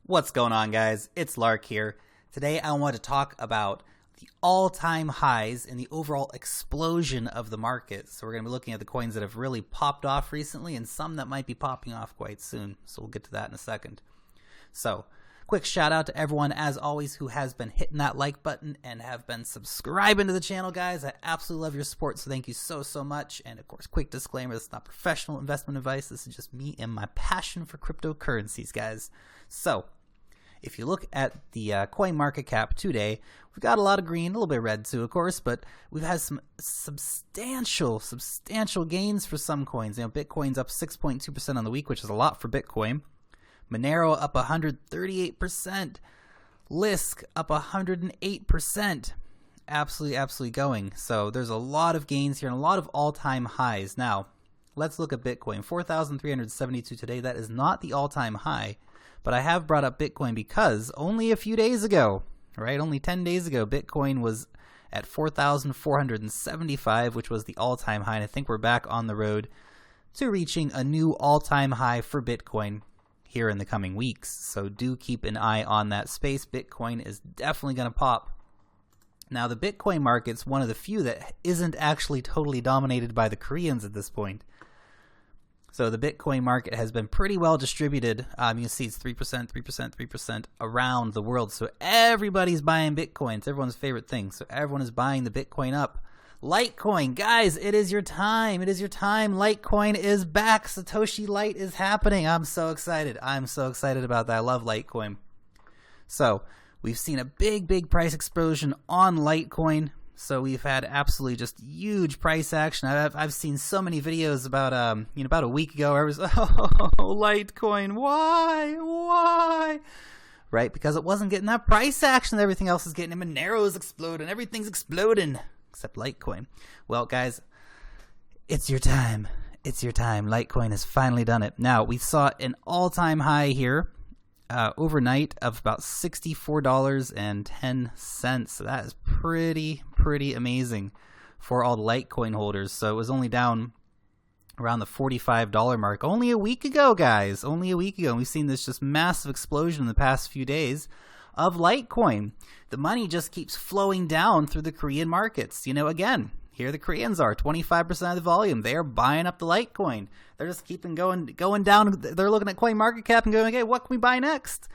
What's going on, guys? It's Lark here. Today I want to talk about the all-time highs and the overall explosion of the market. So we're going to be looking at the coins that have really popped off recently and some that might be popping off quite soon. So we'll get to that in a second. So quick shout out to everyone, as always, who has been hitting that like button and have been subscribing to the channel, guys. I absolutely love your support, so thank you so much. And of course, quick disclaimer, this is not professional investment advice. This is just me and my passion for cryptocurrencies, guys. So if you look at the coin market cap today, we've got a lot of green, a little bit of red too, of course, but we've had some substantial gains for some coins. You know, Bitcoin's up 6.2% on the week, which is a lot for Bitcoin. Monero up 138%. Lisk up 108%. Absolutely going. So there's a lot of gains here and a lot of all-time highs. Now, let's look at Bitcoin. 4,372 today. That is not the all-time high, but I have brought up Bitcoin because only a few days ago, right? Only 10 days ago, Bitcoin was at 4,475, which was the all-time high. And I think we're back on the road to reaching a new all-time high for Bitcoin here in the coming weeks. So do keep an eye on that space. Bitcoin is definitely going to pop. Now, the Bitcoin market's one of the few that isn't actually totally dominated by the Koreans at this point. So the Bitcoin market has been pretty well distributed. You can see it's 3% around the world. So everybody's buying Bitcoin. It's everyone's favorite thing. So everyone is buying the Bitcoin up. Litecoin, guys, it is your time. It is your time. Litecoin is back. Satoshi Lite is happening. I'm so excited. I'm so excited about that. I love Litecoin. So we've seen a big price explosion on Litecoin. So we've had absolutely just huge price action. I've seen so many videos about about a week ago. I was Litecoin, why? Right, because it wasn't getting that price action that everything else is getting. And Monero is exploding. Everything's exploding except Litecoin. Well, guys, it's your time. It's your time. Litecoin has finally done it. Now, we saw an all-time high here overnight of about $64.10. So that is pretty amazing for all the Litecoin holders. So it was only down around the $45 mark only a week ago, guys. Only a week ago. And we've seen this just massive explosion in the past few days of Litecoin. The money just keeps flowing down through the Korean markets. You know, again, here the Koreans are 25% of the volume. They are buying up the Litecoin. They're just keeping going down. They're looking at CoinMarketCap and going, hey, what can we buy next?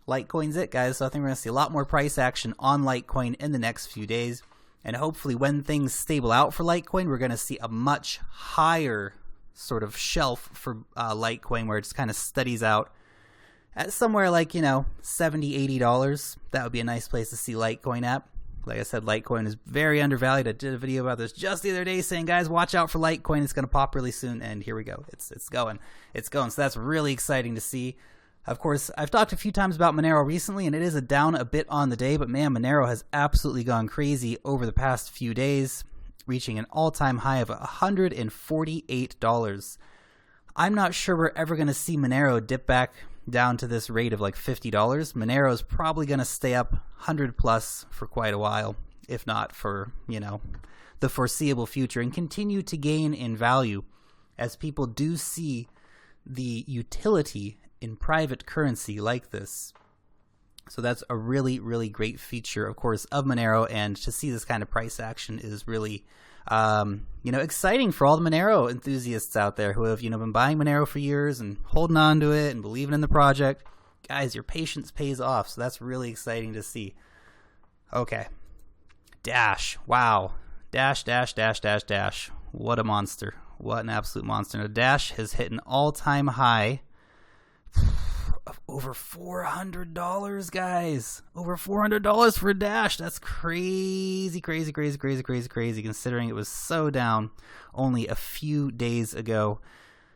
Litecoin's it, guys. So I think we're going to see a lot more price action on Litecoin in the next few days. And hopefully when things stable out for Litecoin, we're going to see a much higher sort of shelf for Litecoin where it just kind of steadies out at somewhere like, $70, $80. That would be a nice place to see Litecoin at. Like I said, Litecoin is very undervalued. I did a video about this just the other day saying, guys, watch out for Litecoin. It's going to pop really soon. And here we go. It's going. So that's really exciting to see. Of course, I've talked a few times about Monero recently, and it is down a bit on the day. But man, Monero has absolutely gone crazy over the past few days, reaching an all-time high of $148. I'm not sure we're ever going to see Monero dip back down to this rate of like $50. Monero is probably going to stay up 100 plus for quite a while, if not for, the foreseeable future, and continue to gain in value as people do see the utility in private currency like this. So that's a really great feature, of course, of Monero, and to see this kind of price action is really exciting for all the Monero enthusiasts out there who have, been buying Monero for years and holding on to it and believing in the project. Guys, your patience pays off, so that's really exciting to see. Okay. Dash. Wow. Dash. What a monster. What an absolute monster. Now, Dash has hit an all-time high of over $400, guys. Over $400 for Dash. That's crazy, considering it was so down only a few days ago.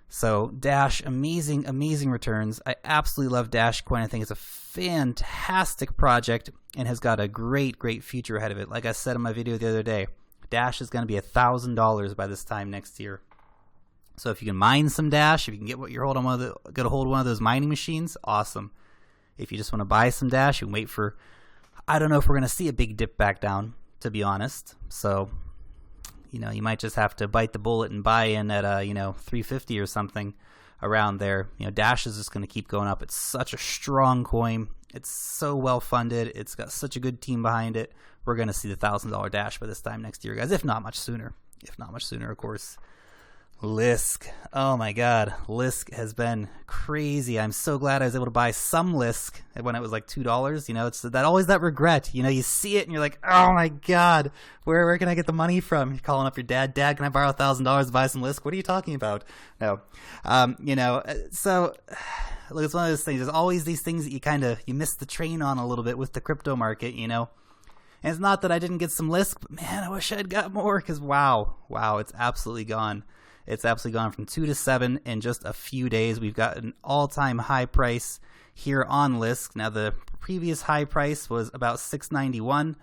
So Dash, amazing returns. I absolutely love Dash Coin. I think it's a fantastic project and has got a great future ahead of it. Like I said in my video the other day, Dash is going to be $1,000 by this time next year. So if you can mine some Dash, if you can get what you're holding get a hold of one of those mining machines, awesome. If you just want to buy some Dash, you can wait for, I don't know if we're going to see a big dip back down, to be honest. So you know, you might just have to bite the bullet and buy in at $350 or something around there. You know, Dash is just going to keep going up. It's such a strong coin. It's so well funded. It's got such a good team behind it. We're going to see the $1,000 Dash by this time next year, guys, if not much sooner. If not much sooner, of course. Lisk. Oh my god. Lisk has been crazy. I'm so glad I was able to buy some Lisk when it was like $2. You know, it's that always that regret. You know, you see it and you're like, oh my god, where can I get the money from? You're calling up your dad. Dad, can I borrow $1,000 to buy some Lisk? What are you talking about? No. You know, so look, it's one of those things. There's always these things that you miss the train on a little bit with the crypto market, you know. And it's not that I didn't get some Lisk, but man, I wish I'd got more, because wow, it's absolutely gone. It's absolutely gone from 2 to 7 in just a few days. We've got an all-time high price here on Lisk. Now, the previous high price was about $6.91,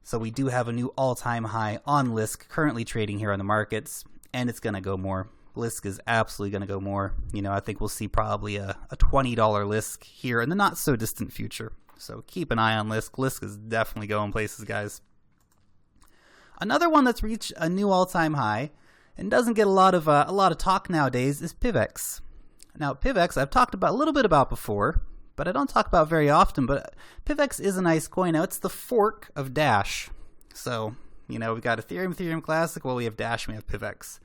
so we do have a new all-time high on Lisk currently trading here on the markets, and it's going to go more. Lisk is absolutely going to go more. You know, I think we'll see probably a $20 Lisk here in the not-so-distant future. So keep an eye on Lisk. Lisk is definitely going places, guys. Another one that's reached a new all-time high and doesn't get a lot of talk nowadays is PIVX. Now, PIVX I've talked about a little bit about before, but I don't talk about very often. But PIVX is a nice coin. Now, it's the fork of Dash. So, you know, we've got Ethereum Classic. Well, we have Dash and we have PIVX.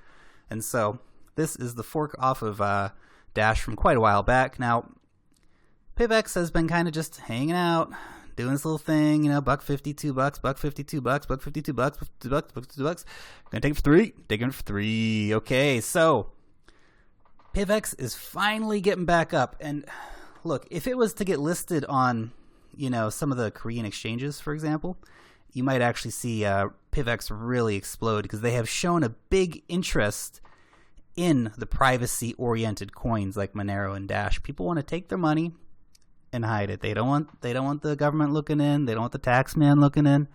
And so this is the fork off of Dash from quite a while back. Now, PIVX has been kind of just hanging out, doing this little thing, you know, $1.50, $2, $1.50, $2, $1.50, $2, $2. Gonna take it for 3. Taking it for 3. Okay, so PIVX is finally getting back up. And look, if it was to get listed on, you know, some of the Korean exchanges, for example, you might actually see PIVX really explode, because they have shown a big interest in the privacy-oriented coins like Monero and Dash. People want to take their money and hide it. They don't want the government looking in. They don't want the tax man looking in,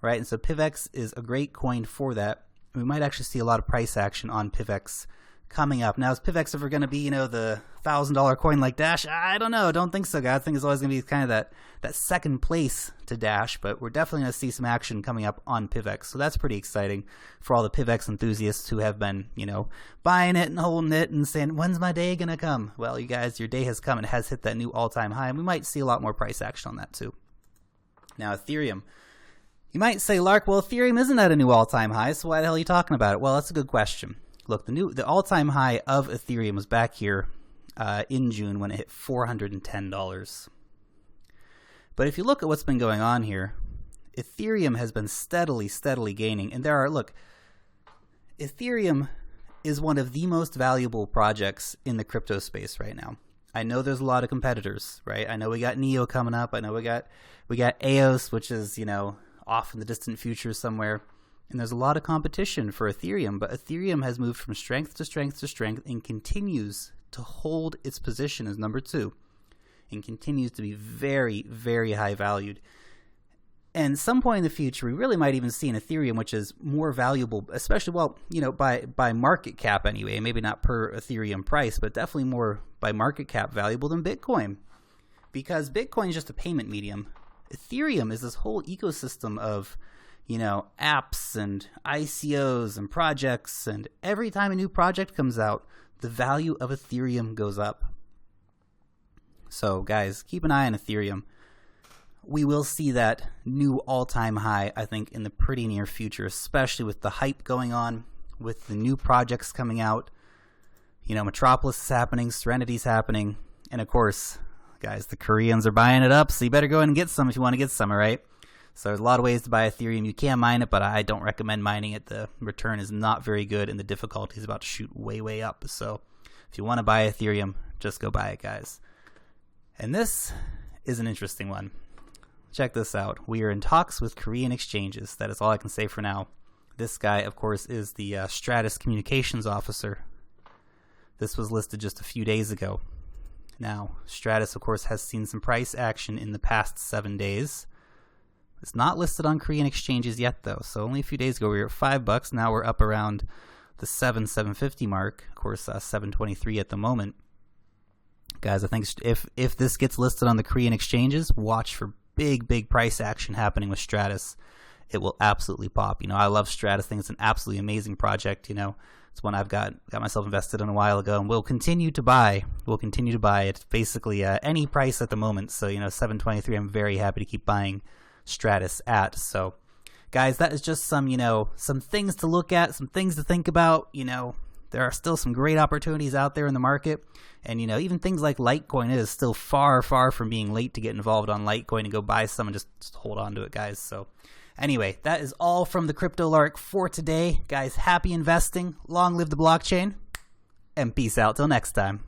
right? And so PIVX is a great coin for that. We might actually see a lot of price action on PIVX coming up. Now, is PIVX ever going to be, you know, the $1,000 coin like Dash? I don't know. Don't think so, guys. I think it's always going to be kind of that second place to Dash, but we're definitely going to see some action coming up on PIVX. So that's pretty exciting for all the PIVX enthusiasts who have been, you know, buying it and holding it and saying, when's my day going to come? Well, you guys, your day has come and has hit that new all-time high, and we might see a lot more price action on that too. Now, Ethereum. You might say, Lark, well, Ethereum isn't at a new all-time high, so why the hell are you talking about it? Well, that's a good question. Look, the all-time high of Ethereum was back here in June when it hit $410. But if you look at what's been going on here, Ethereum has been steadily gaining. And Ethereum is one of the most valuable projects in the crypto space right now. I know there's a lot of competitors, right? I know we got Neo coming up. I know we got EOS, which is, you know, off in the distant future somewhere. And there's a lot of competition for Ethereum, but Ethereum has moved from strength to strength to strength and continues to hold its position as number 2 and continues to be very, very high valued. And some point in the future, we really might even see an Ethereum which is more valuable, especially, well, you know, by market cap anyway, maybe not per Ethereum price, but definitely more by market cap valuable than Bitcoin. Because Bitcoin is just a payment medium. Ethereum is this whole ecosystem of, you know, apps and ICOs and projects, and every time a new project comes out, the value of Ethereum goes up. So, guys, keep an eye on Ethereum. We will see that new all-time high, I think, in the pretty near future, especially with the hype going on, with the new projects coming out. You know, Metropolis is happening, Serenity's happening, and of course, guys, the Koreans are buying it up, so you better go ahead and get some if you want to get some, all right? So there's a lot of ways to buy Ethereum. You can mine it, but I don't recommend mining it. The return is not very good, and the difficulty is about to shoot way, way up. So if you want to buy Ethereum, just go buy it, guys. And this is an interesting one. Check this out. We are in talks with Korean exchanges. That is all I can say for now. This guy, of course, is the Stratis communications officer. This was listed just a few days ago. Now, Stratis, of course, has seen some price action in the past 7 days. It's not listed on Korean exchanges yet, though. So only a few days ago we were at $5. Now we're up around the $7.50 mark. Of course, $7.23 at the moment. Guys, I think if this gets listed on the Korean exchanges, watch for big price action happening with Stratis. It will absolutely pop. You know, I love Stratis. I think it's an absolutely amazing project. You know, It's one I've got myself invested in a while ago, and we'll continue to buy. We'll continue to buy. It's basically any price at the moment. So, 723, I'm very happy to keep buying Stratis at. So, guys, that is just some, some things to look at, some things to think about. There are still some great opportunities out there in the market. And, even things like Litecoin, it is still far, far from being late to get involved on Litecoin and go buy some and just hold on to it, guys. So anyway, that is all from the Crypto Lark for today. Guys, happy investing, long live the blockchain, and peace out till next time.